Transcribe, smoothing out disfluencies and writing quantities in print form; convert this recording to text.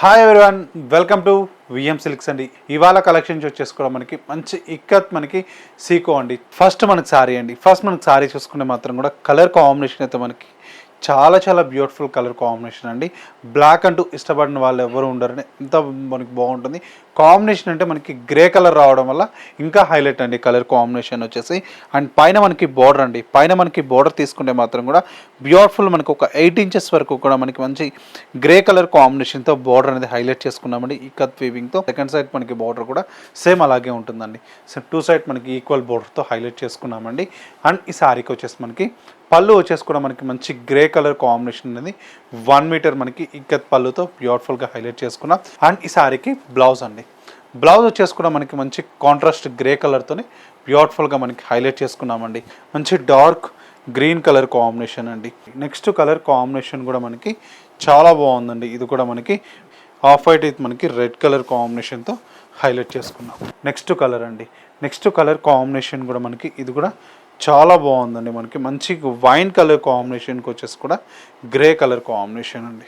Hi everyone, welcome to VM silks అండి. ఇవాళ collections వచ్చేసి కూడా మనకి మంచి ఇక్కత్ మనకి సీకో అండి. ఫస్ట్ మనకి సారీ చూసుకుంటే మాత్రం కూడా కలర్ కాంబినేషన్ అయితే మనకి చాలా బ్యూటిఫుల్ కలర్ కాంబినేషన్ అండి. బ్లాక్ అంటూ ఇష్టపడిన వాళ్ళు ఎవరు ఉండరని ఎంత మనకి బాగుంటుంది. కాంబినేషన్ అంటే మనకి గ్రే కలర్ రావడం వల్ల ఇంకా హైలైట్ అండి కలర్ కాంబినేషన్ వచ్చేసి. అండ్ పైన మనకి బోర్డర్ అండి, పైన మనకి బోర్డర్ తీసుకుంటే మాత్రం కూడా బ్యూటిఫుల్ మనకి ఒక 8 ఇంచెస్ వరకు కూడా మనకి మంచి గ్రే కలర్ కాంబినేషన్తో బోర్డర్ అనేది హైలైట్ చేసుకున్నామండి ఈ కత్ వీవింగ్తో. సెకండ్ సైడ్ మనకి బోర్డర్ కూడా సేమ్ అలాగే ఉంటుందండి. సో 2 సైడ్ మనకి ఈక్వల్ బోర్డర్తో హైలైట్ చేసుకున్నామండి. అండ్ ఈ శారీకి వచ్చేసి మనకి పళ్ళు వచ్చేసి కూడా మనకి మంచి గ్రే కలర్ కాంబినేషన్ అనేది 1 మీటర్ మనకి ఇక్కత్ పళ్ళుతో బ్యూటిఫుల్గా హైలైట్ చేసుకున్నాం. అండ్ ఈ శారీకి బ్లౌజ్ అండి, బ్లౌజ్ వచ్చేసి కూడా మనకి మంచి కాంట్రాస్ట్ గ్రే కలర్తోని బ్యూటిఫుల్గా మనకి హైలైట్ చేసుకున్నామండి. మంచి డార్క్ గ్రీన్ కలర్ కాంబినేషన్ అండి. నెక్స్ట్ కలర్ కాంబినేషన్ కూడా మనకి చాలా బాగుందండి. ఇది కూడా మనకి ఆఫ్ వైట్ అయితే మనకి రెడ్ కలర్ కాంబినేషన్తో హైలైట్ చేసుకున్నాం. నెక్స్ట్ కలర్ అండి, నెక్స్ట్ కలర్ కాంబినేషన్ కూడా మనకి ఇది కూడా చాలా బాగుందండి. మనకి మంచి వైన్ కలర్ కాంబినేషన్కి వచ్చేసి కూడా గ్రే కలర్ కాంబినేషన్ అండి.